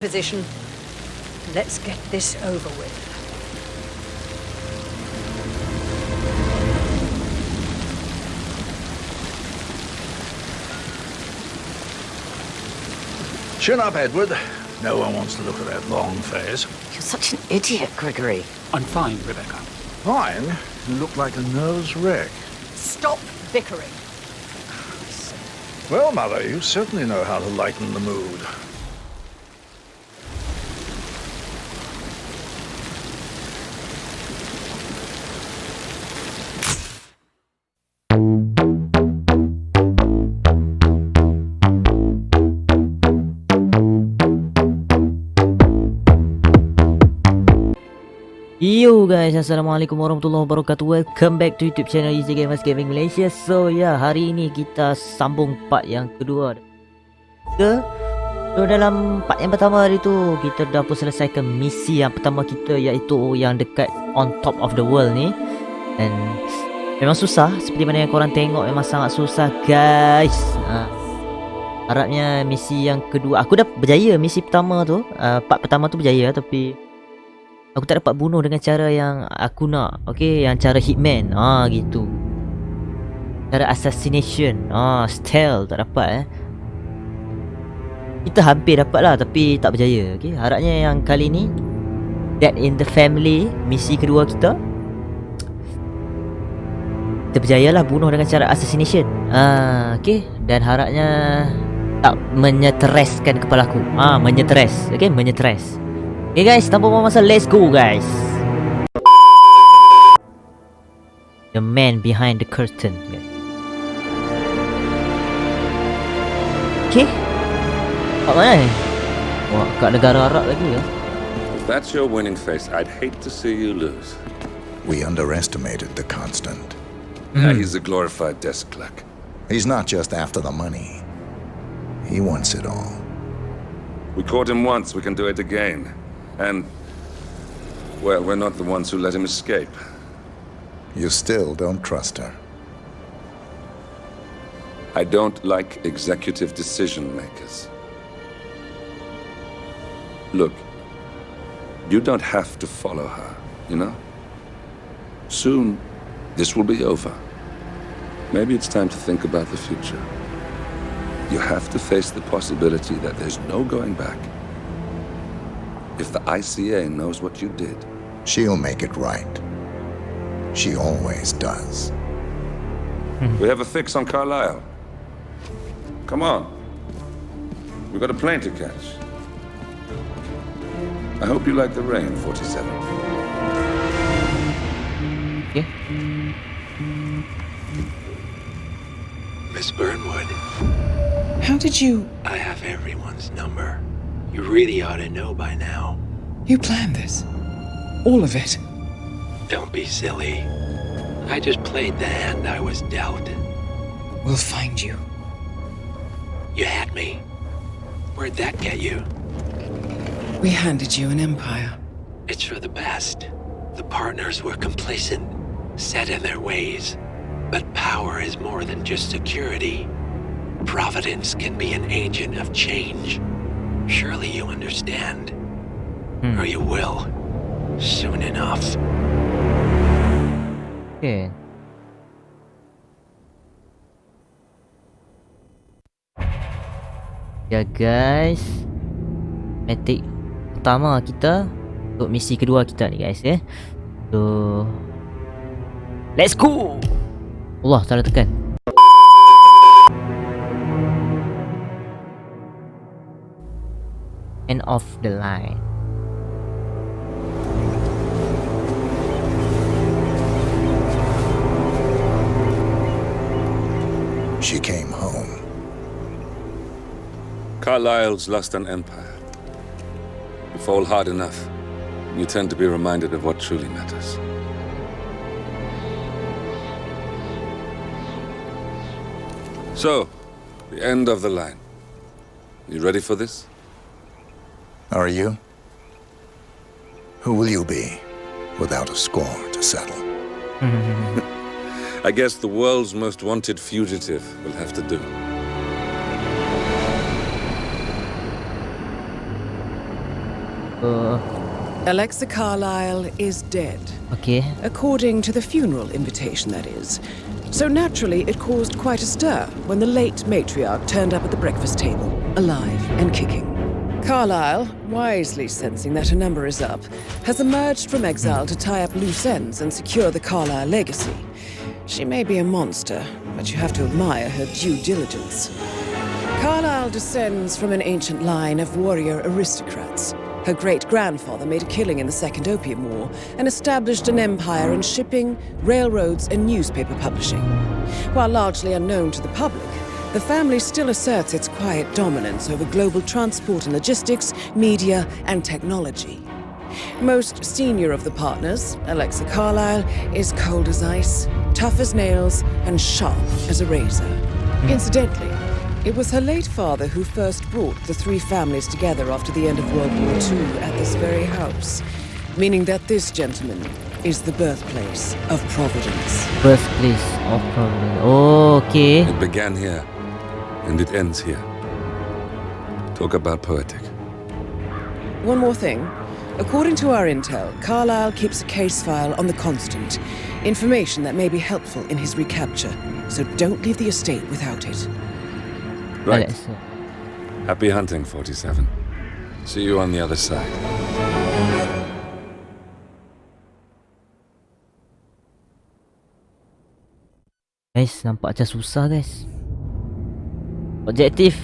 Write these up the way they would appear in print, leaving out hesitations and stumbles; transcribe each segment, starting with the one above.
Position. Let's get this over with. Chin up, Edward. No one wants to look at that long face. You're such an idiot, Gregory. I'm fine, Rebecca. Fine. You look like a nervous wreck. Stop bickering. Well, Mother, you certainly know how to lighten the mood. Yo guys, Assalamualaikum warahmatullahi wabarakatuh. Welcome back to YouTube channel EzGamerz Gaming Malaysia. So hari ini kita sambung part yang kedua. So dalam part yang pertama hari tu kita dah pun selesaikan misi yang pertama kita, iaitu yang dekat on top of the world ni. Dan memang susah, seperti mana yang korang tengok, memang sangat susah guys. Harapnya misi yang kedua, aku dah berjaya misi pertama tu, part pertama tu berjaya, tapi aku tak dapat bunuh dengan cara yang aku nak. Okay, yang cara Hitman. Gitu. Cara assassination. Stealth tak dapat Kita hampir dapat lah, tapi tak berjaya. Okay, harapnya yang kali ni Dead in the Family, misi kedua kita berjaya lah bunuh dengan cara assassination. Okay, dan harapnya tak menyetreskan kepalaku. Menyetres. Okay, menyetres. Okay guys, tanpa buang masa, let's go guys. The man behind the curtain. Okay, kat mana ni? Wah, kat negara Arab lagi ya. If that's your winning face, I'd hate to see you lose. We underestimated the Constant. Yeah, he's a glorified desk clerk. He's not just after the money. He wants it all. We caught him once, we can do it again. And, well, we're not the ones who let him escape. You still don't trust her. I don't like executive decision makers. Look, you don't have to follow her, you know? Soon, this will be over. Maybe it's time to think about the future. You have to face the possibility that there's no going back. If the ICA knows what you did, She'll make it right. She always does. we have a fix on Carlisle. Come on. We've got a plane to catch. I hope you like the rain, 47. Okay. Miss Burnwood, How did you... I have everyone's number. You really ought to know by now. You planned this? All of it? Don't be silly. I just played the hand I was dealt. We'll find you. You had me. Where'd that get you? We handed you an empire. It's for the best. The partners were complacent, set in their ways. But power is more than just security. Providence can be an agent of change. Surely you understand. Or you will. Soon enough. Okay. Ya guys, metik pertama kita untuk misi kedua kita ni guys ya. So let's go. Allah, salah tekan. End of the line. She came home. Carlisle's lost an empire. You fall hard enough, you tend to be reminded of what truly matters. So, the end of the line. You ready for this? Are you? Who will you be without a score to settle? I guess the world's most wanted fugitive will have to do. Alexa Carlyle is dead. Okay. According to the funeral invitation, that is. So naturally, it caused quite a stir when the late matriarch turned up at the breakfast table, alive and kicking. Carlyle, wisely sensing that her number is up, has emerged from exile to tie up loose ends and secure the Carlyle legacy. She may be a monster, but you have to admire her due diligence. Carlyle descends from an ancient line of warrior aristocrats. Her great-grandfather made a killing in the Second Opium War and established an empire in shipping, railroads, and newspaper publishing. While largely unknown to the public, the family still asserts its quiet dominance over global transport and logistics, media, and technology. Most senior of the partners, Alexa Carlyle, is cold as ice, tough as nails, and sharp as a razor. Incidentally, it was her late father who first brought the three families together after the end of World War II at this very house, meaning that this gentleman is the birthplace of Providence. Birthplace of Providence. Oh, okay. It began here, and it ends here. Talk about poetic. One more thing. According to our intel, Carlyle keeps a case file on the Constant, information that may be helpful in his recapture, so don't leave the estate without it. Right. Alexa. Happy hunting, 47. See you on the other side. Guys, nampak macam susah guys. Objektif.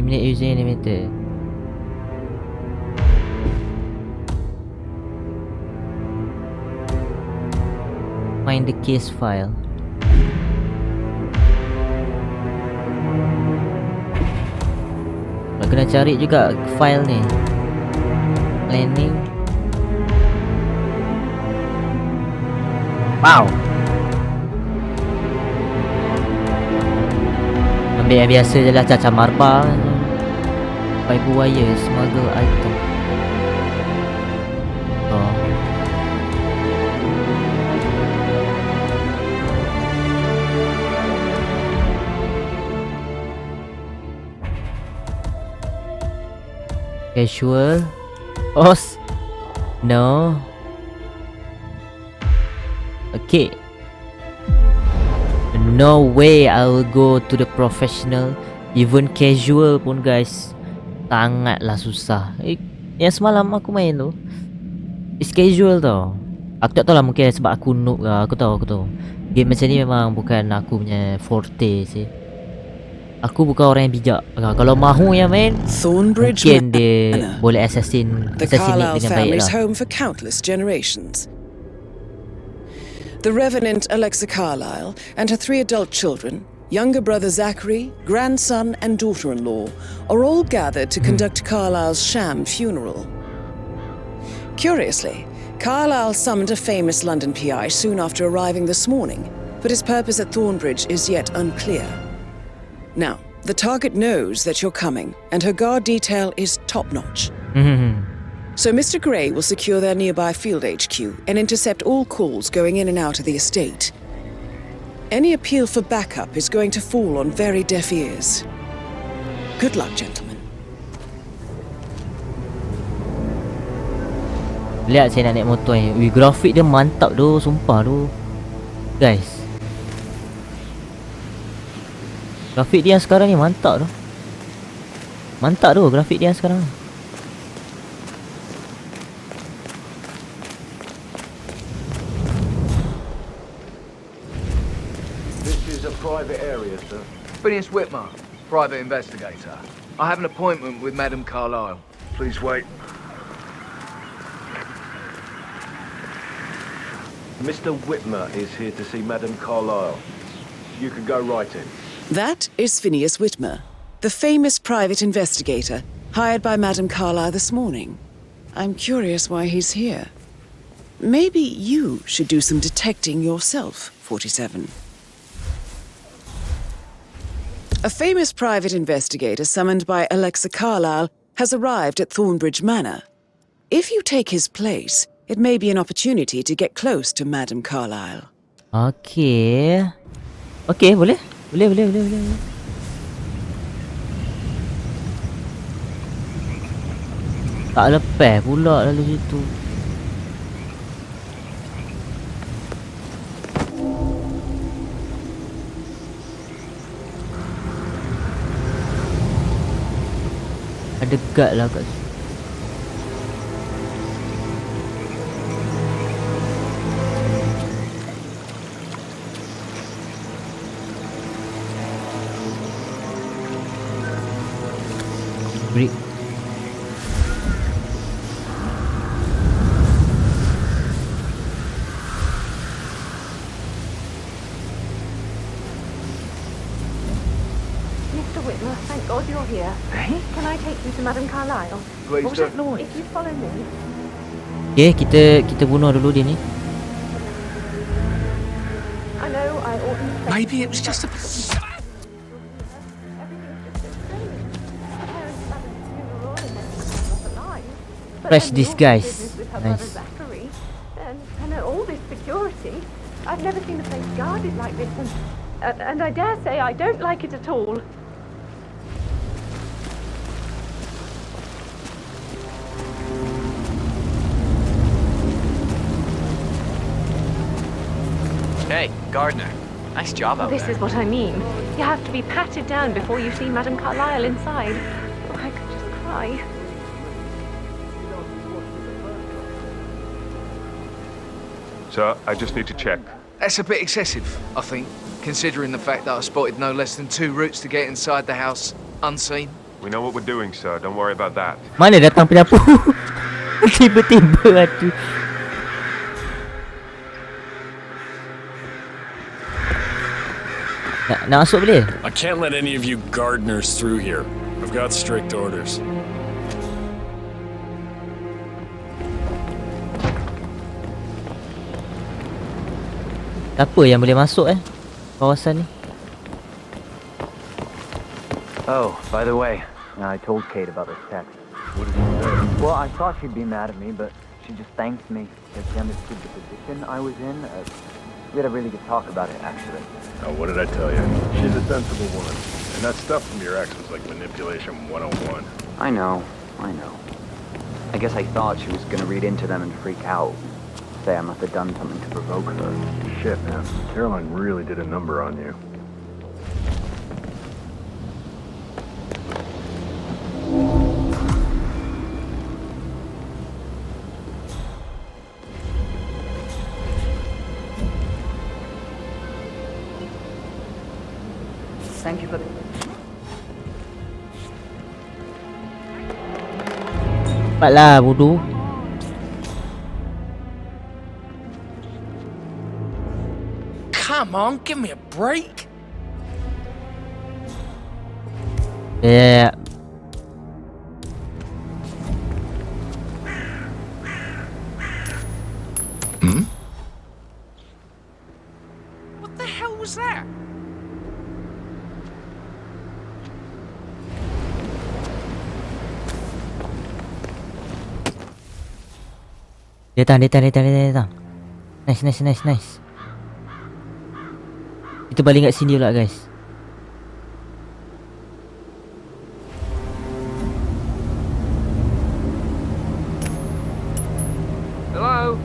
Eliminate user animator. Find the case file. Kena cari juga file ni. Planning. Wow. Ambil yang biasa je lah, caca marpa. Fiber wire, smuggle item. Oh. Casual. Oh, no. Okay. No way I will go to the professional. Even casual pun guys, sangatlah susah. Yang semalam aku main tu, it's casual tau. Aku tak tahu lah, mungkin sebab aku noob lah. Aku tahu game macam ni memang bukan aku punya forte sih. Aku bukan orang yang bijak. Kalau mahu yang main, mungkin dia boleh assassinate dengan baik lah. Home for countless generations. The Revenant Alexa Carlyle and her 3 adult children, younger brother Zachary, grandson and daughter-in-law, are all gathered to conduct Carlyle's sham funeral. Curiously, Carlyle summoned a famous London PI soon after arriving this morning, but his purpose at Thornbridge is yet unclear. Now, the target knows that you're coming, and her guard detail is top-notch. So Mr. Gray will secure their nearby field HQ and intercept all calls going in and out of the estate. Any appeal for backup is going to fall on very deaf ears. Good luck, gentlemen. Lihat saya nak naik motor ni. Ui, grafik dia mantap tu, sumpah tu. Guys, grafik dia yang sekarang ni mantap tu. Mantap tu grafik dia yang sekarang. This is a private area, sir. Phineas Whitmer, private investigator. I have an appointment with Madame Carlyle. Please wait. Mr. Whitmer is here to see Madame Carlyle. You can go right in. That is Phineas Whitmer, the famous private investigator hired by Madame Carlyle this morning. I'm curious why he's here. Maybe you should do some detecting yourself, 47. A famous private investigator summoned by Alexa Carlyle has arrived at Thornbridge Manor. If you take his place, it may be an opportunity to get close to Madame Carlyle. Okay. Okey, boleh. Boleh. Tak lepas pula lalu situ. Ada guard lah kat situ. Break. Mr. Whitmer, thank God you're here. Can I take you to Madame Carlyle? Please do. If you follow me. Okay, kita bunuh dulu dia ni. I know I oughtn't say Maybe it was just a... everything's just so strange. My parents had a funeral and then she was not alive. But Fresh then the awful disguise. business with her Nice. brother Zachary, and all this security. I've never seen a place guarded like this, and I dare say I don't like it at all. Hey, Gardner. Nice job out This there. is what I mean. You have to be patted down before you see Madame Carlyle inside. Oh, I could just cry. Sir, I just need to check. That's a bit excessive, I think, considering the fact that I spotted no less than 2 routes to get inside the house unseen. We know what we're doing, sir. Don't worry about that. Mana datang penyapu? Tiba-tiba tu. Nak masuk boleh? I can't let any of you gardeners through here. I've got strict orders. Siapa yang boleh masuk kawasan ni? Oh, by the way, I told Kate about this text. What did you say? Well, I thought she'd be mad at me, but she just thanked me because she understood the position I was in. We had a really good talk about it, actually. Oh, what did I tell you? She's a sensible woman. And that stuff from your ex was like manipulation 101. I know. I guess I thought she was gonna read into them and freak out. Say I must have done something to provoke her. Shit, man. Caroline really did a number on you. Thank you for the... Cepatlah bodoh. Come on, give me a break. Yeah. What the hell was that? Dia datang. Nice. Kita balik kat sini pula, guys. Hello?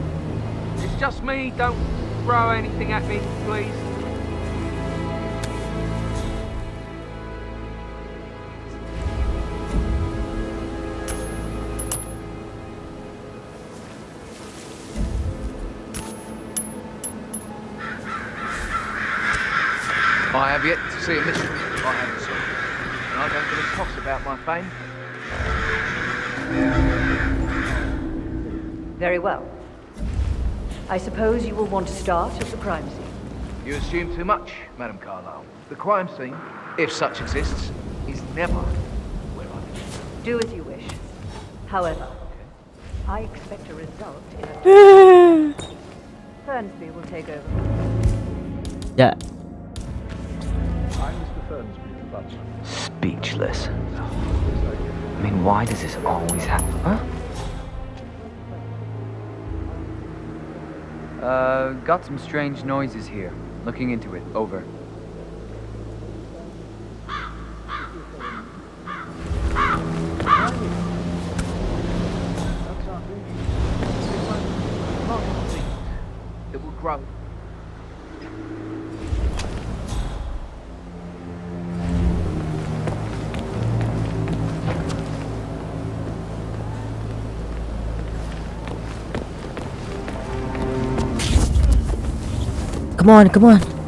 It's just me. Don't throw anything at me, please. I have yet to see a mystery I haven't solved, and I don't give a toss about my fame. Very well. I suppose you will want to start at the crime scene. You assume too much, Madame Carlyle. The crime scene, if such exists, is never where I begin. Do as you wish. However, I expect a result in a... Fernsby will take over. Ya. I'm Mr. Fernsby, the butler. Speechless. I mean, why does this always happen? Huh? Got some strange noises here. Looking into it. Over. front. Come on, come on.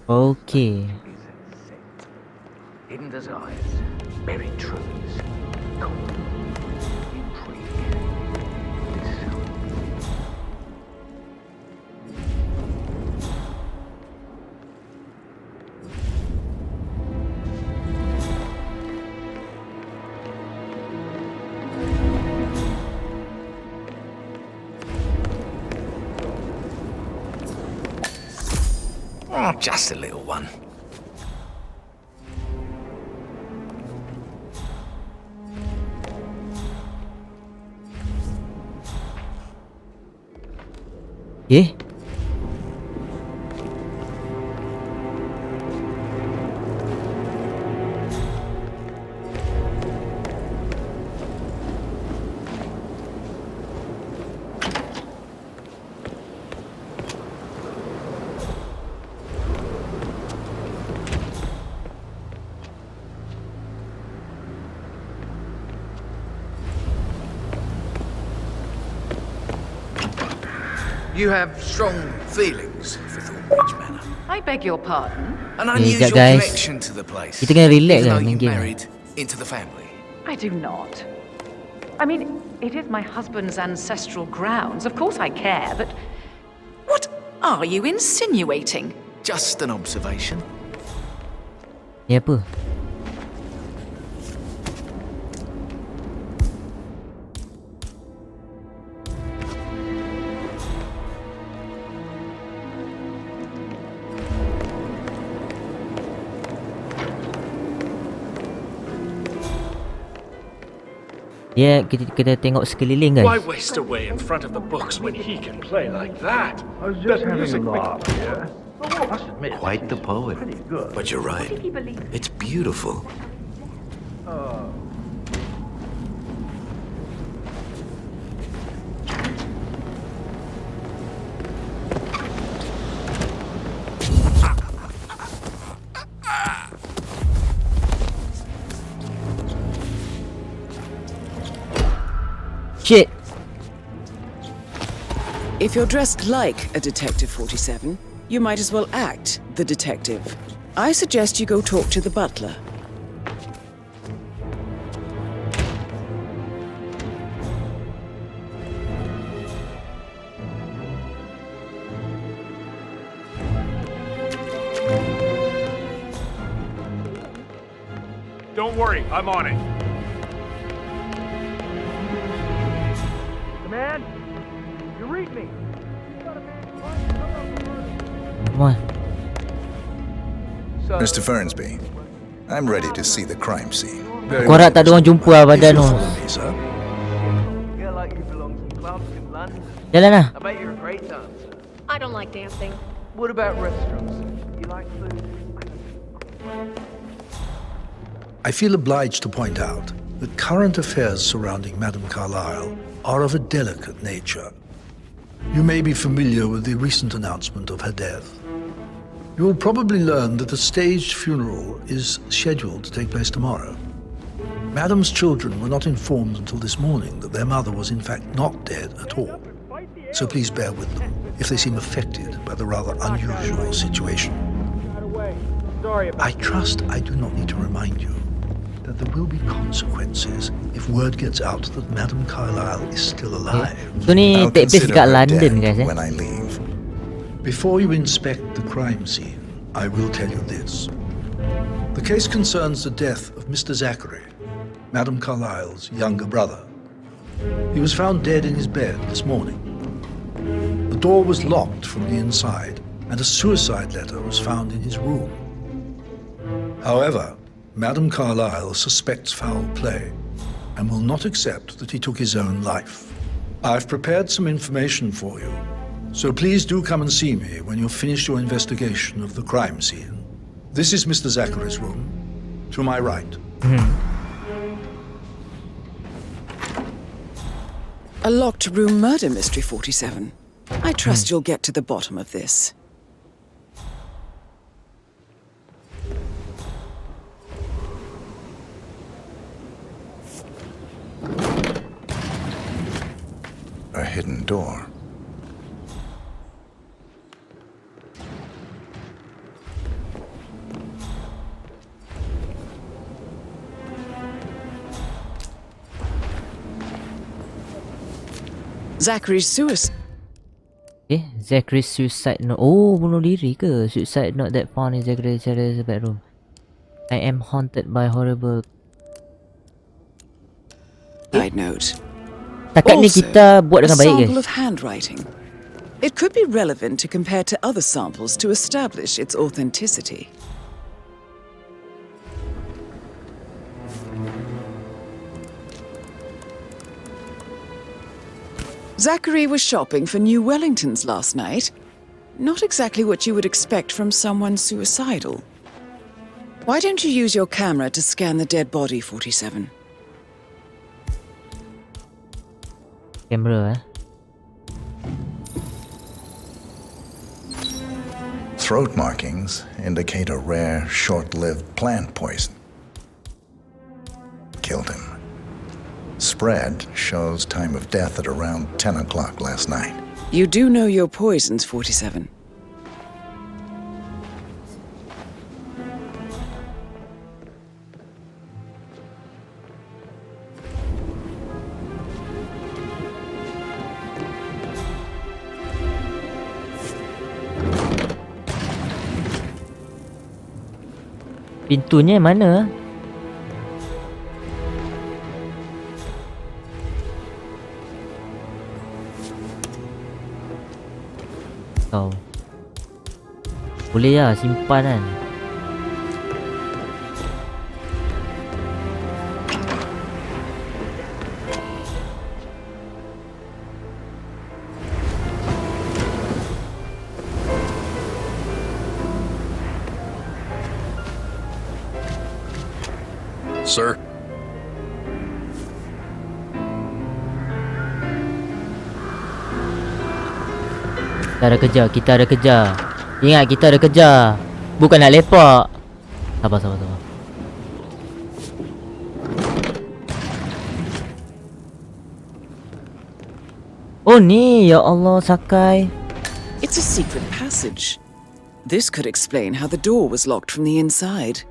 Okay. Hidden desires, buried truths, intrigue, Oh, just a little one. Yeah. You have strong feelings for Thornbridge Manor. I beg your pardon? An Ni unusual sekejap, guys. connection to the place. Kita kena relax even lah though main you game. married into the family. I do not. I mean, it is my husband's ancestral grounds. Of course I care, but... What are you insinuating? Just an observation. Ni apa? Ya, kita kena tengok sekeliling Why guys. waste away in front of the books when he can play like that? I was just having a laugh, yeah? Quite the poet. But you're right. It's beautiful. Shit. If you're dressed like a Detective 47, you might as well act the detective. I suggest you go talk to the butler. Don't worry, I'm on it. Man, you read me. Come on. Mr. Fernsby, I'm ready to see the crime scene. Aku harap tak ada orang jumpa lah badan tu. Sir? Feel like you belong to clubs in London. Jalan lah. I bet you're a great dancer. I don't like dancing. What about restaurants? You like food? I feel obliged to point out that current affairs surrounding Madame Carlyle are of a delicate nature. You may be familiar with the recent announcement of her death. You will probably learn that a staged funeral is scheduled to take place tomorrow. Madame's children were not informed until this morning that their mother was in fact not dead at all. So please bear with them if they seem affected by the rather unusual situation. I trust I do not need to remind you that there will be consequences if word gets out that Madame Carlyle is still alive. So ni I'll take place consider dekat her London dead guys when I leave. Before you inspect the crime scene, I will tell you this. The case concerns the death of Mr. Zachary, Madame Carlyle's younger brother. He was found dead in his bed this morning. The door was locked from the inside, and a suicide letter was found in his room. However, Madame Carlyle suspects foul play and will not accept that he took his own life. I've prepared some information for you, so please do come and see me when you've finished your investigation of the crime scene. This is Mr. Zachary's room, to my right. A locked room murder mystery, 47. I trust you'll get to the bottom of this. A hidden door. Zachary's suicide. Okay, Zachary's suicide note. Oh, bunuh diri ke? Suicide note that found in Zachary's bedroom. I am haunted by horrible. Side note. Takat ni kita buat dengan baik, sample guys. of handwriting. It could be relevant to compare to other samples to establish its authenticity. Zachary was shopping for New Wellingtons last night. Not exactly what you would expect from someone suicidal. Why don't you use your camera to scan the dead body, 47? Camera, eh? Throat markings indicate a rare, short-lived plant poison. Killed him. Spread shows time of death at around 10 o'clock last night. You do know your poisons, 47. Pintunya mana? Kau boleh lah simpan kan. Sir? Kita ada kerja. Ingat, kita ada kerja. Bukan nak lepak. Sabar. Oh ni, ya Allah, Sakai. It's a secret passage. This could explain how the door was locked from the inside.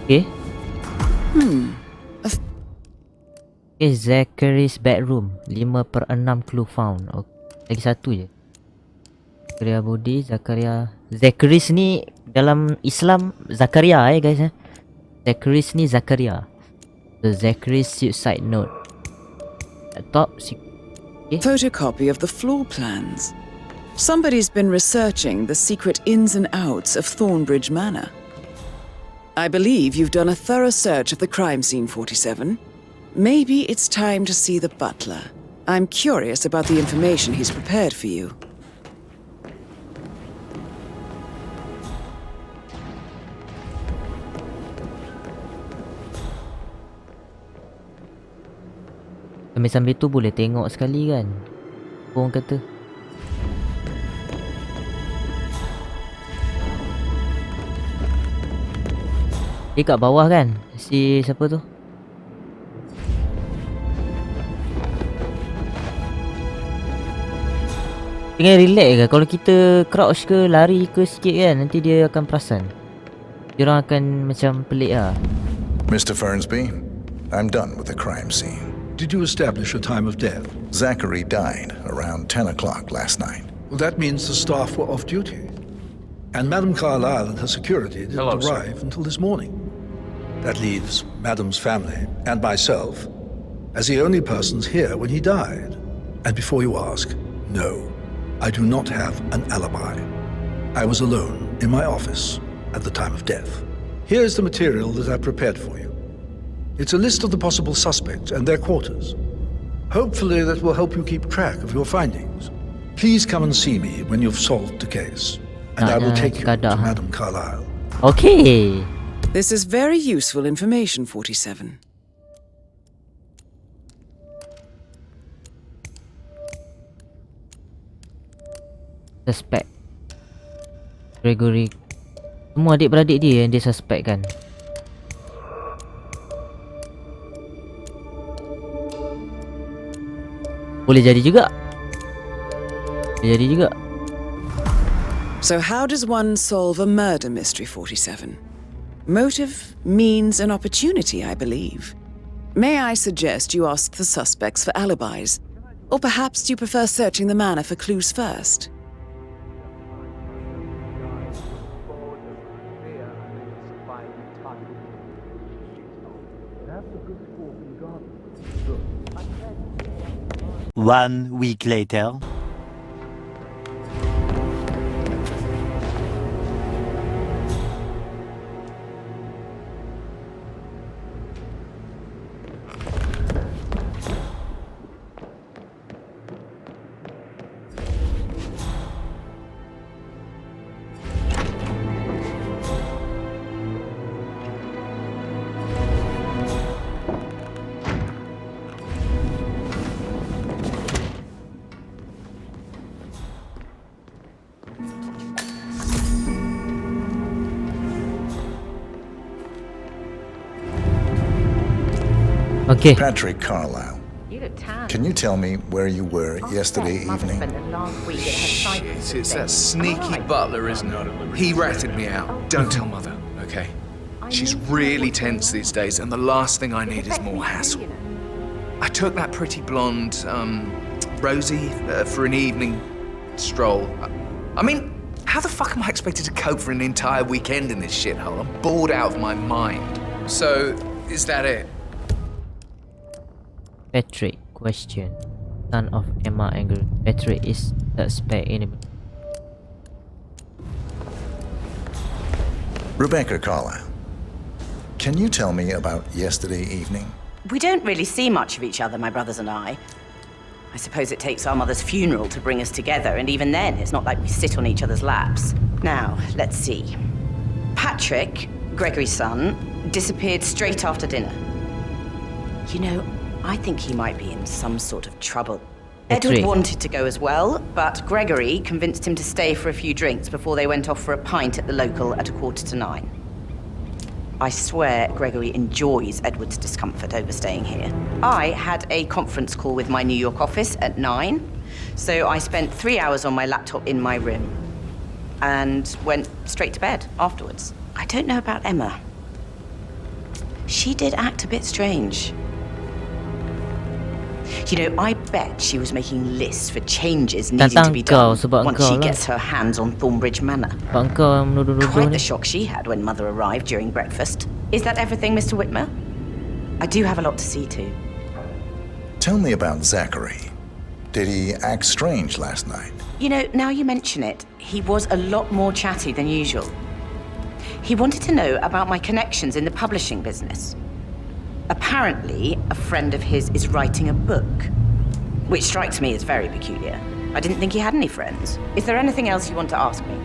Okay. Okay, Zachary's bedroom. 5/6 clue found. Okay. Lagi satu je. Zakaria body, Zachary's ni dalam Islam Zakaria guys eh. Zachary's ni Zakaria. The Zachary's suicide note. At top, okay. Photocopy of the floor plans. Somebody's been researching the secret ins and outs of Thornbridge Manor. I believe you've done a thorough search of the crime scene, 47. Maybe it's time to see the butler. I'm curious about the information he's prepared for you. Sambil-sambil tu boleh tengok sekali kan. Orang kata. Dia kat bawah kan. Si siapa tu? Tengah relax ke? Kalau kita crouch ke, lari ke sikit kan, nanti dia akan perasan. Dia orang akan macam pelik lah. Mr. Fernsby, I'm done with the crime scene. Did you establish a time of death? Zachary died around 10 o'clock last night. Well, that means the staff were off duty. And Madame Carlyle and her security didn't arrive until this morning. That leaves Madame's family and myself as the only persons here when he died. And before you ask, no, I do not have an alibi. I was alone in my office at the time of death. Here's the material that I've prepared for you. It's a list of the possible suspects and their quarters. Hopefully that will help you keep track of your findings. Please come and see me when you've solved the case, and I will take you to Madame Carlyle. Okay. This is very useful information, 47. Suspect Gregory. Semua adik-beradik dia yang dia suspect kan. Boleh jadi juga. Boleh jadi juga. So how does one solve a murder mystery, 47? Motive, means and opportunity, I believe. May I suggest you ask the suspects for alibis? Or perhaps you prefer searching the manor for clues first? One week later. Okay. Patrick Carlyle, can you tell me where you were yesterday evening? Shit, it's that sneaky butler, isn't it? He ratted me out. Don't tell Mother, okay? She's really tense these days, and the last thing I need is more hassle. I took that pretty blonde, Rosie, for an evening stroll. I mean, how the fuck am I expected to cope for an entire weekend in this shithole? I'm bored out of my mind. So, is that it? Patrick, question. Son of Emma and Patrick is suspect in. Rebecca Carlyle, can you tell me about yesterday evening? We don't really see much of each other, my brothers and I. I suppose it takes our mother's funeral to bring us together, and even then, it's not like we sit on each other's laps. Now, let's see. Patrick, Gregory's son, disappeared straight after dinner. You know, I think he might be in some sort of trouble. Edward wanted to go as well, but Gregory convinced him to stay for a few drinks before they went off for a pint at the local at 9:15. I swear Gregory enjoys Edward's discomfort over staying here. I had a conference call with my New York office at 9, so I spent 3 hours on my laptop in my room and went straight to bed afterwards. I don't know about Emma. She did act a bit strange. You know, I bet she was making lists for changes needing to be done once she gets her hands on Thornbridge Manor. Quite the shock she had when Mother arrived during breakfast. Is that everything, Mr. Whitmer? I do have a lot to see to. Tell me about Zachary. Did he act strange last night? You know, now you mention it, he was a lot more chatty than usual. He wanted to know about my connections in the publishing business. Apparently, a friend of his is writing a book, which strikes me as very peculiar. I didn't think he had any friends. Is there anything else you want to ask me?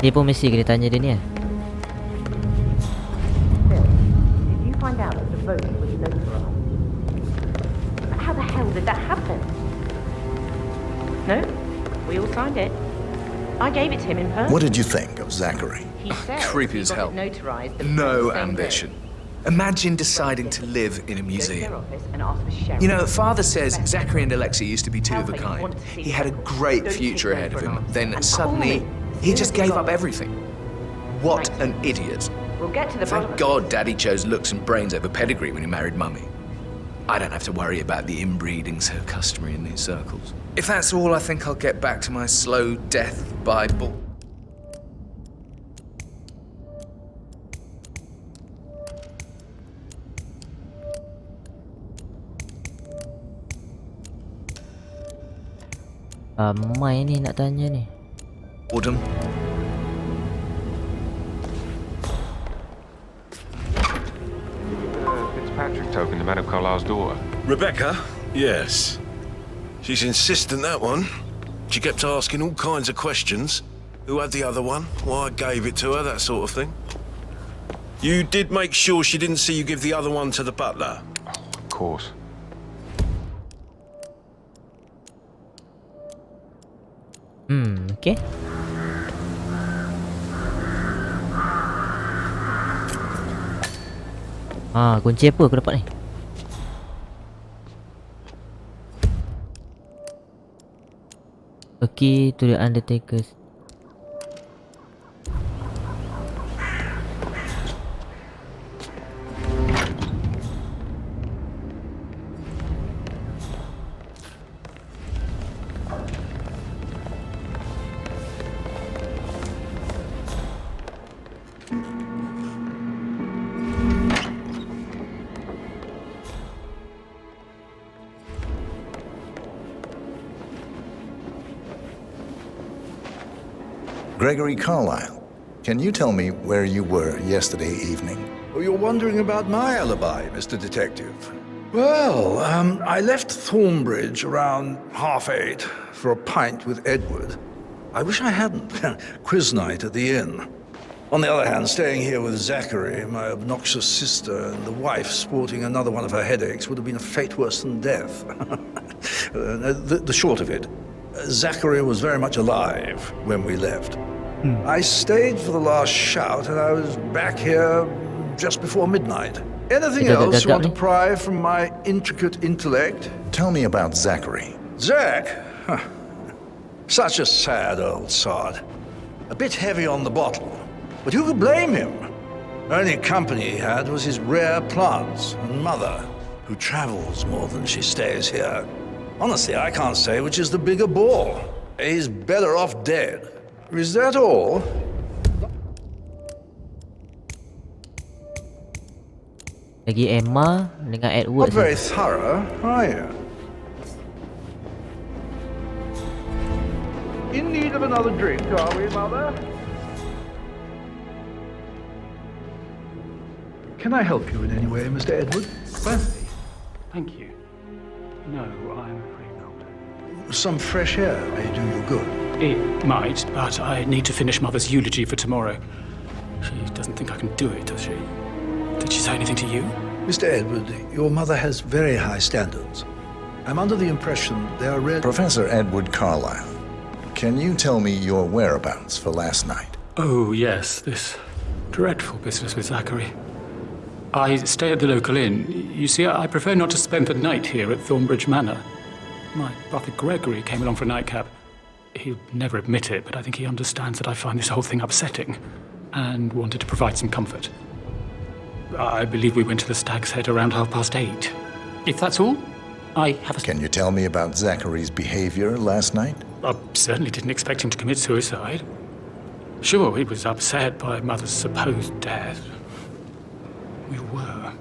Dia pun mesti kena tanya dia ni. Did you find out that the vote was notarized? How the hell did that happen? No, we all signed it. I gave it to him in person. What did you think of Zachary? He said Creepy as he hell. got it notarized the No same day. ambition. Imagine deciding to live in a Go to their museum. office and ask for sheriff. You know, Father says Zachary and Alexei used to be two of a kind. He had a great future ahead of him. Then suddenly, he just gave up everything. What an idiot. We'll get to the bottom Thank of God Daddy chose looks and brains over pedigree when he married Mummy. I don't have to worry about the inbreeding so customary in these circles. If that's all, I think I'll get back to my slow death by bull. Mai ni nak tanya ni. Boredom. Fitzpatrick token to Madame Carlisle's daughter. Rebecca? Yes. She's insistent, that one. She kept asking all kinds of questions. Who had the other one? Why I gave it to her, that sort of thing. You did make sure she didn't see you give the other one to the butler? Oh, of course. Okay. Kunci apa aku dapat ni? A key to the Undertaker's. Gregory Carlisle, can you tell me where you were yesterday evening? Oh, you're wondering about my alibi, Mr. Detective. Well, I left Thornbridge around 8:30 for a pint with Edward. I wish I hadn't. Quiz night at the inn. On the other hand, staying here with Zachary, my obnoxious sister, and the wife sporting another one of her headaches would have been a fate worse than death. The short of it, Zachary was very much alive when we left. I stayed for the last shout, and I was back here just before midnight. Anything else you want to pry from my intricate intellect? Tell me about Zachary. Zach? Huh. Such a sad old sod. A bit heavy on the bottle, but who could blame him? Only company he had was his rare plants and mother, who travels more than she stays here. Honestly, I can't say which is the bigger bore. He's better off dead. Is that all? Lagi Emma dengan Edward. Not very thorough, are you? In need of another drink, are we, Mother? Can I help you in any way, Mr. Edward? Certainly. Thank you. No, I'm afraid not. Some fresh air may do you good. It might, but I need to finish Mother's eulogy for tomorrow. She doesn't think I can do it, does she? Did she say anything to you? Mr. Edward, your mother has very high standards. I'm under the impression they are read... Professor Edward Carlisle, can you tell me your whereabouts for last night? Oh, yes, this dreadful business with Zachary. I stay at the local inn. You see, I prefer not to spend the night here at Thornbridge Manor. My brother Gregory came along for a nightcap. He'll never admit it, but I think he understands that I find this whole thing upsetting and wanted to provide some comfort. I believe we went to the Stag's Head around 8:30. If that's all, I have a... Can you tell me about Zachary's behavior last night? I certainly didn't expect him to commit suicide. Sure, he was upset by Mother's supposed death. We were.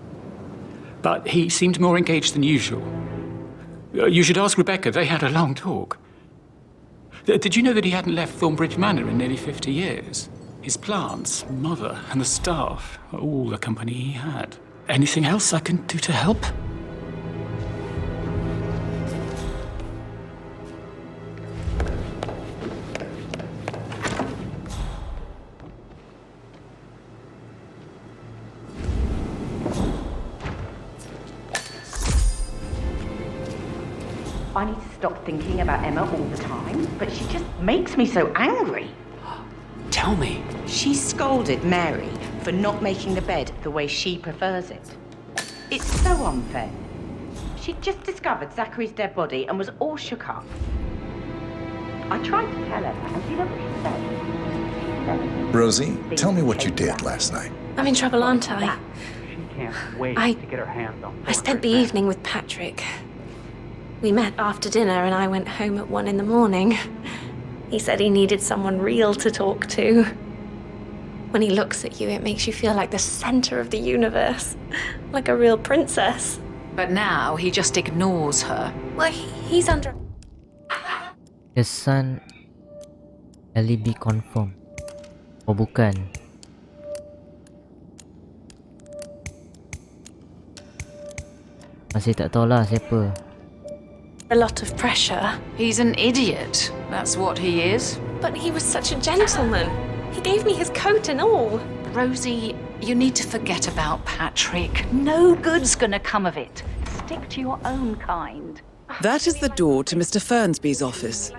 But he seemed more engaged than usual. You should ask Rebecca. They had a long talk. Did you know that he hadn't left Thornbridge Manor in nearly 50 years? His plants, Mother, and the staff, all the company he had. Anything else I can do to help? I need to stop thinking about Emma all the time, but she just makes me so angry. Tell me. She scolded Mary for not making the bed the way she prefers it. It's so unfair. She'd just discovered Zachary's dead body and was all shook up. I tried to tell her that, and you know what she said? Rosie, tell me what you did last night. I'm in trouble, aren't I? She can't wait I- to get her hands on I spent the evening with Patrick. We met after dinner and I went home at 1 in the morning. He said he needed someone real to talk to. When he looks at you, it makes you feel like the center of the universe. Like a real princess. But now he just ignores her. Well, he's under... Kesan alibi confirm. Oh bukan. Masih tak tahulah siapa. a lot of pressure. He's an idiot. That's what he is. But he was such a gentleman. He gave me his coat and all. Rosie, you need to forget about Patrick. No good's gonna come of it. Stick to your own kind. That is the door to Mr. Fernsby's office.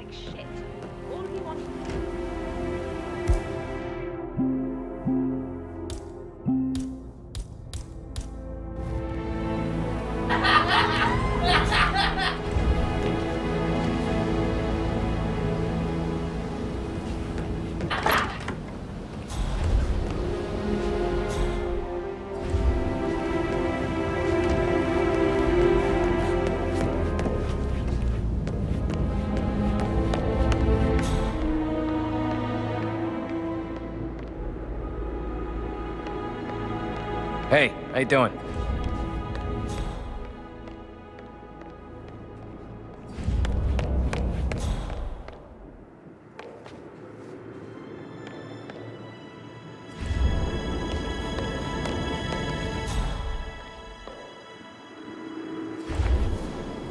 Hey, how you doing?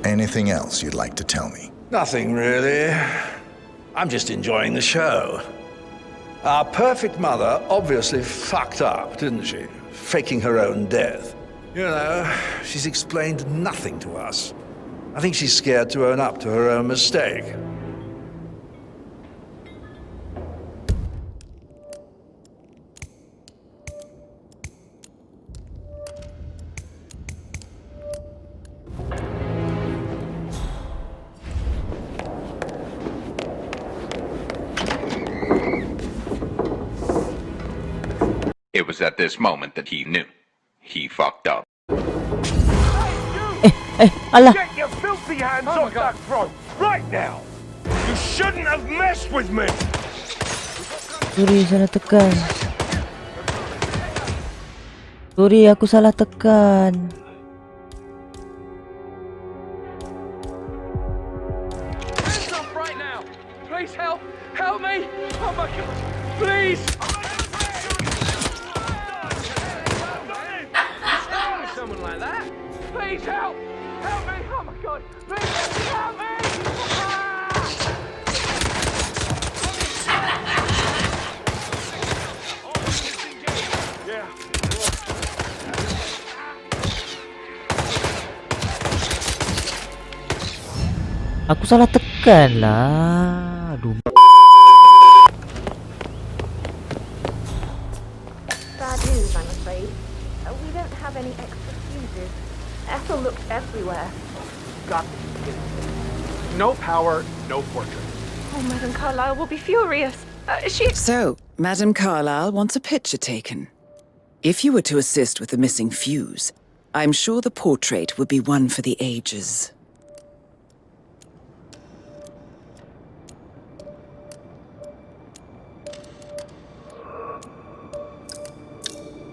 Anything else you'd like to tell me? Nothing really. I'm just enjoying the show. Our perfect mother obviously fucked up, didn't she? Faking her own death. You know, she's explained nothing to us. I think she's scared to own up to her own mistake. It was at this moment that he knew. He fucked up. Allah. Get your filthy hands off that front, right now! You shouldn't have messed with me! Sorry, salah tekan. Sorry, aku salah tekan. Stop right now! Please help! Help me! Oh my god! Please! Someone like that? Please help! Help me! Oh my god! Please help me! Aku salah tekan lah. Aduh. Bad news, I'm afraid. We don't have any extra fuses. Ethel looked everywhere. Got this. No power, no portrait. Oh, Madame Carlyle will be furious. So, Madame Carlyle wants a picture taken. If you were to assist with the missing fuse, I'm sure the portrait would be one for the ages.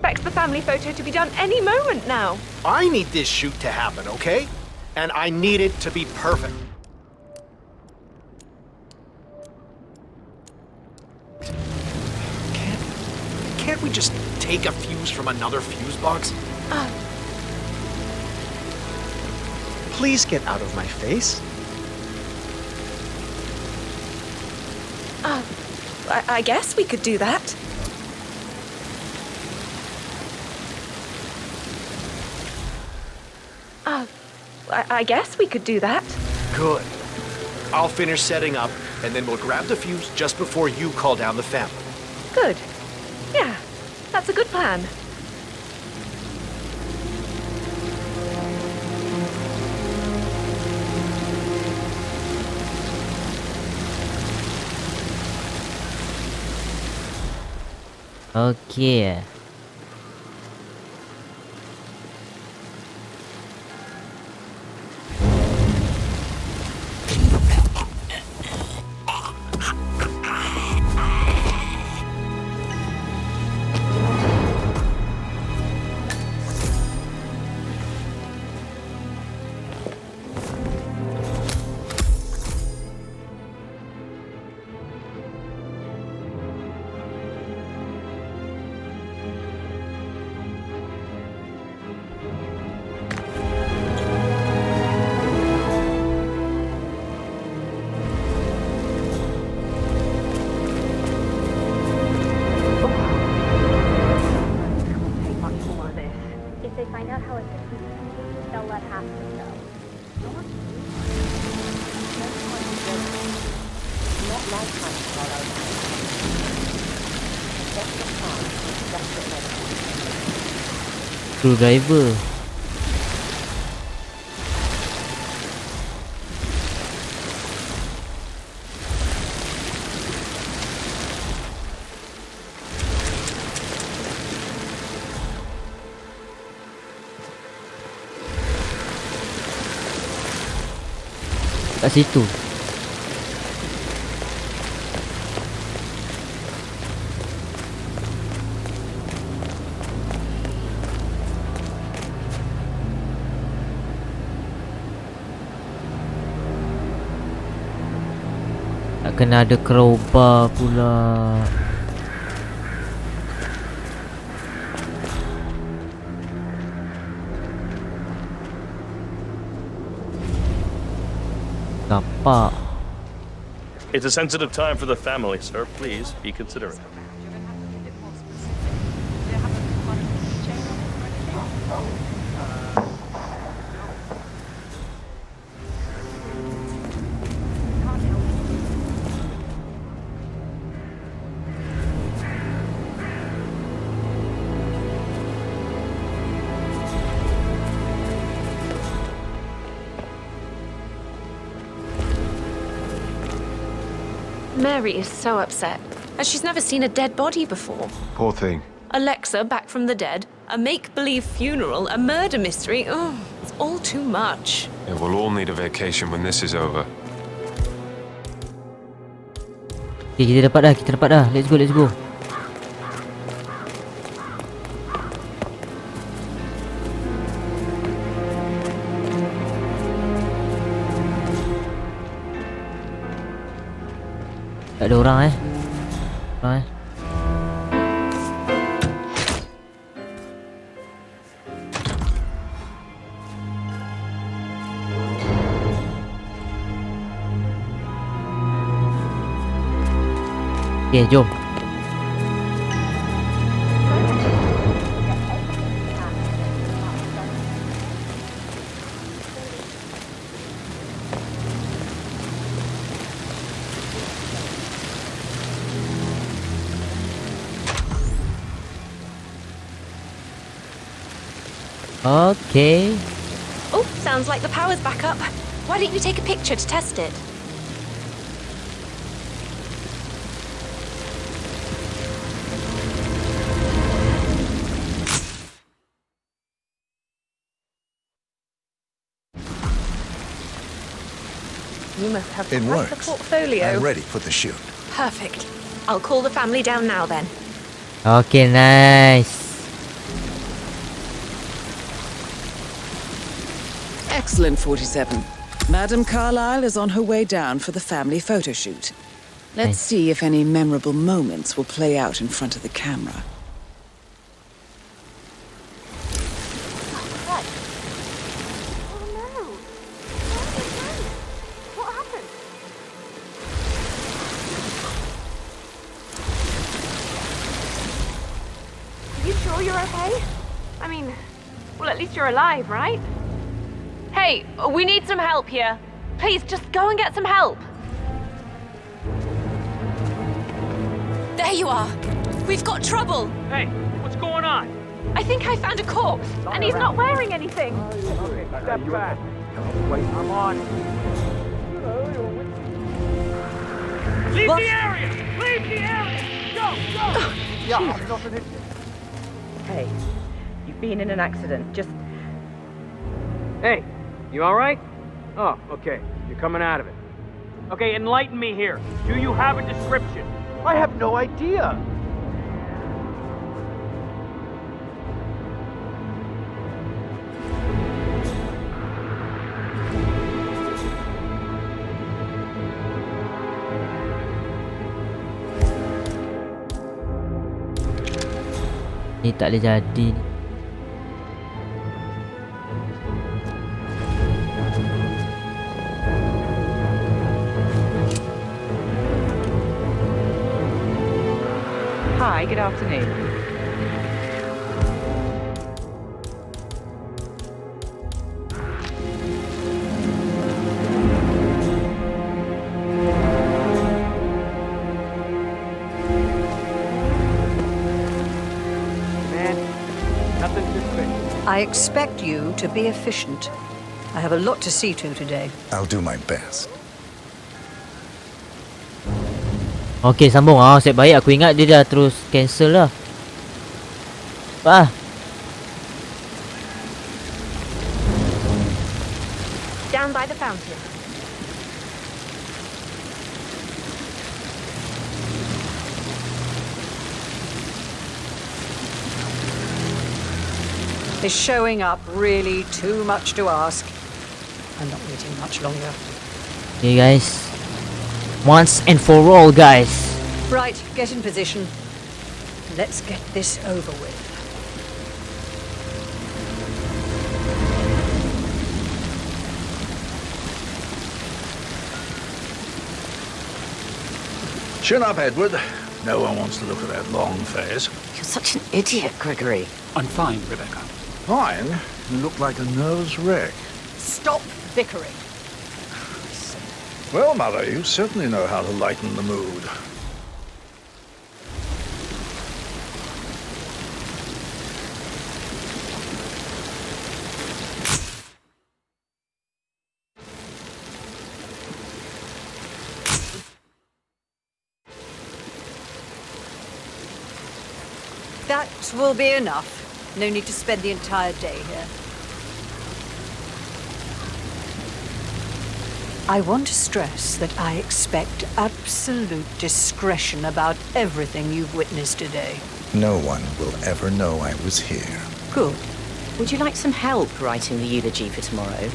Expect the family photo to be done any moment now. I need this shoot to happen, okay? And I need it to be perfect. Can't we just take a fuse from another fuse box? Please get out of my face. I guess we could do that. I guess we could do that. Good. I'll finish setting up, and then we'll grab the fuse just before you call down the family. Good. Yeah, that's a good plan. Okay. Screwdriver. Kat situ. Tak kena ada crowbar pula. Nampak. It's a sensitive time for the family, sir. Please be considerate. Mary is so upset, as she's never seen a dead body before. Poor thing. Alexa back from the dead, a make-believe funeral, a murder mystery. Oh, it's all too much. Yeah, we'll all need a vacation when this is over. Okay, kita dapat dah. Let's go. Tak ada orang Okay, jom. Okay. Oh, sounds like the power's back up. Why don't you take a picture to test it? You must have It quite the works. portfolio. I'm ready for the shoot. Perfect. I'll call the family down now then. Okay, nice. Excellent, 47. Madame Carlyle is on her way down for the family photo shoot. Let's see if any memorable moments will play out in front of the camera. You sure you're okay? I mean, well, at least you're alive, right? Hey, we need some help here. Please, just go and get some help. There you are. We've got trouble. Hey, what's going on? I think I found a corpse, and he's not wearing anything. Step back. Wait, I'm on. Leave the area! Leave the area! Go! Yeah, Hey, you've been in an accident. Just... Hey, you all right? Oh, okay. You're coming out of it. Okay, enlighten me here. Do you have a description? I have no idea. Ni tak boleh jadi ni. Hi, good afternoon. Man, nothing suspicious. I expect you to be efficient. I have a lot to see to today. I'll do my best. Okay, sambung. Set baik. Aku ingat dia dah terus cancel lah. Down by the fountain. Is showing up really too much to ask? I'm not waiting much longer. Okay, guys. Once and for all, guys. Right, get in position. Let's get this over with. Chin up, Edward. No one wants to look at that long face. You're such an idiot, Gregory. I'm fine, Rebecca. Fine? You look like a nervous wreck. Stop bickering. Well, Mother, you certainly know how to lighten the mood. That will be enough. No need to spend the entire day here. I want to stress that I expect absolute discretion about everything you've witnessed today. No one will ever know I was here. Good. Would you like some help writing the eulogy for tomorrow?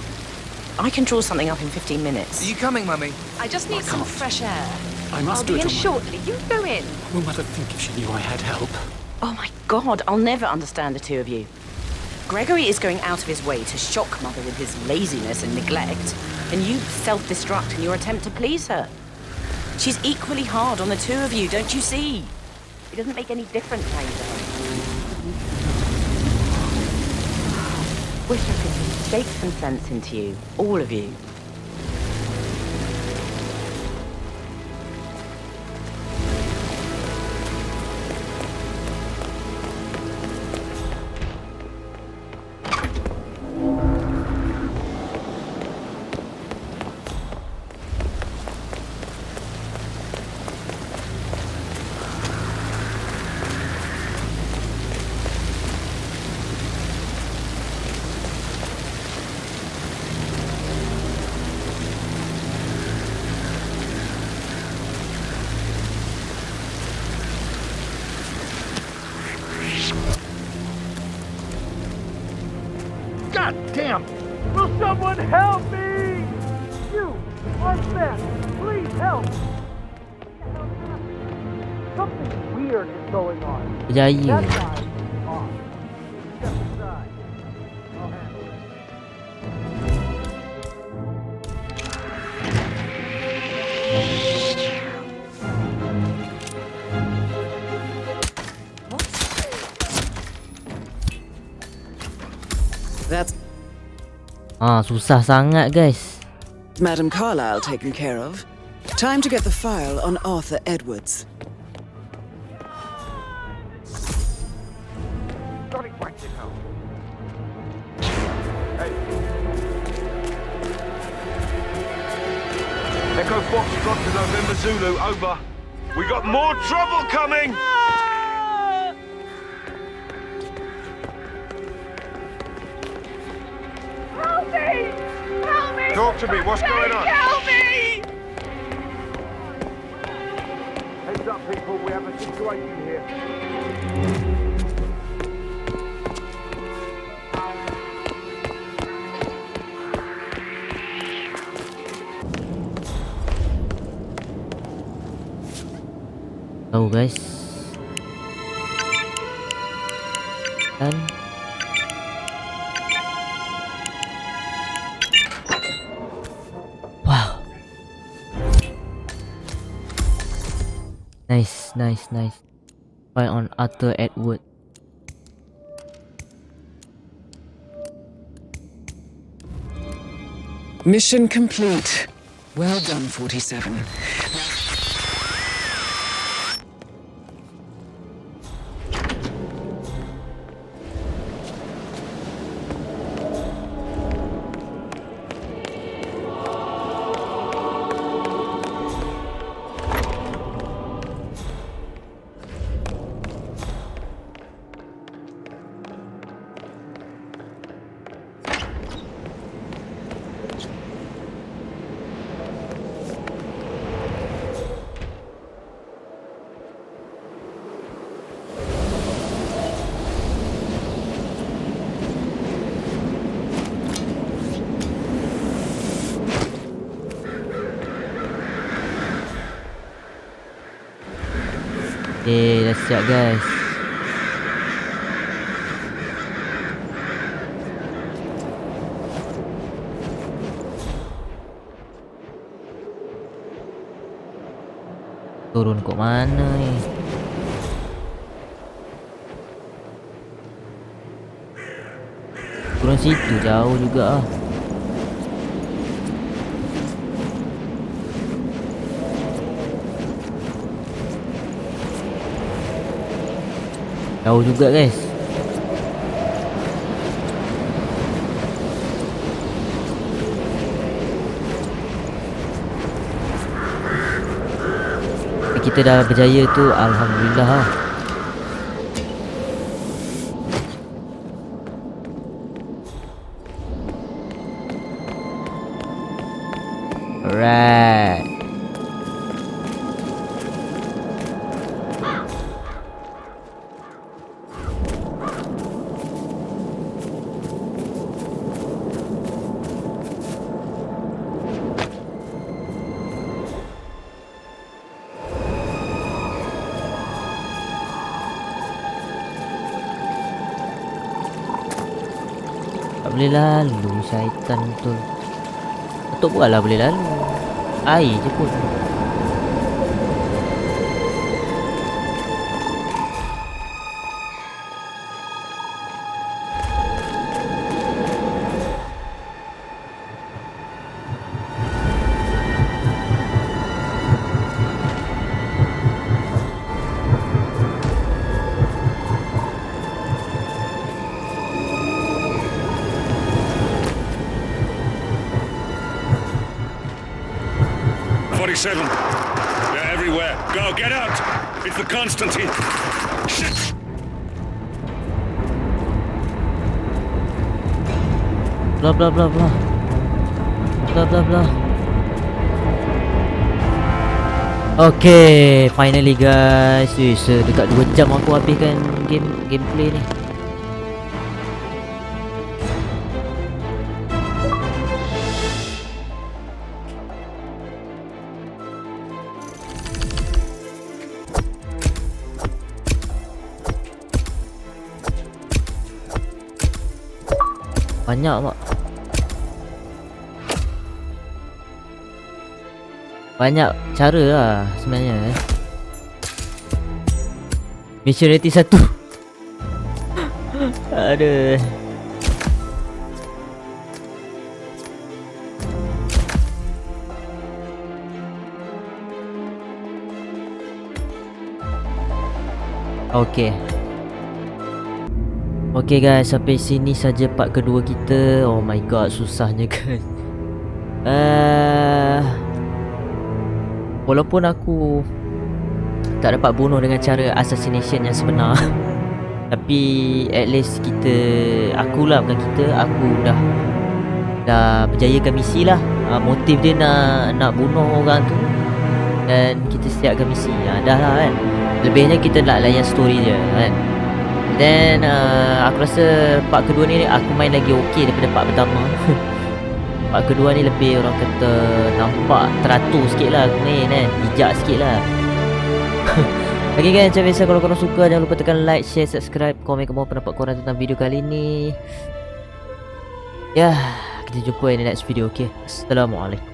I can draw something up in 15 minutes. Are you coming, Mummy? I just need some fresh air. I must I'll do be it in on my- shortly. You go in. What will Mother think if she knew I had help? Oh my God, I'll never understand the two of you. Gregory is going out of his way to shock Mother with his laziness and neglect, and you self-destruct in your attempt to please her. She's equally hard on the two of you, don't you see? It doesn't make any difference how you do. Wish I could just shake some sense into you, all of you. God damn! Will someone help me? You, Arthur, please help! Something weird is going on. Berjaya. That guy is off. Step aside. I'll handle it. That's Susah sangat, guys. Madam Carlyle taken care of. Time to get the file on Arthur Edwards. Got it right now. Hey. Echo Foxtrot to November Zulu, over. We got more trouble coming! Help me! Help me! Talk to me, what's going on? Help me! Heads up, people, we have a situation here. Tahu, guys. Dan wow. Nice. Fight on Arthur Edward. Mission complete. Well done, 47. Dah siap guys. Turun kok mana ni? Turun situ jauh juga ah. Jauh juga guys. Kita dah berjaya tu, alhamdulillah lah. Alright. Tak boleh lalu syaitan betul. Betul buat lah boleh lalu. Air je pun. They're everywhere. Go, get out! It's the Constantine. Shit! Blah blah blah blah. Blah blah blah. Okay, finally guys. Dekat 2 jam aku habiskan gameplay ni. Banyak mak. Banyak cara lah sebenarnya Maturity 1. Aduh. Okay. Okay guys, sampai sini saja part kedua kita. Oh my god, susahnya guys. Walaupun aku tak dapat bunuh dengan cara assassination yang sebenar, tapi at least akulah bukan kita, aku dah berjayakan misi lah. Motif dia nak bunuh orang tu, dan kita siapkan misi. Dah lah kan. Lebihnya kita nak layan story dia kan. Then aku rasa part kedua ni aku main lagi okey daripada part pertama. Part kedua ni lebih orang kata nampak teratur sikit lah aku main kan. Bijak sikit lah. Okay kan, macam biasa kalau korang suka jangan lupa tekan like, share, subscribe, komen pendapat korang tentang video kali ni. Ya, kita jumpa in the next video. Okay, Assalamualaikum.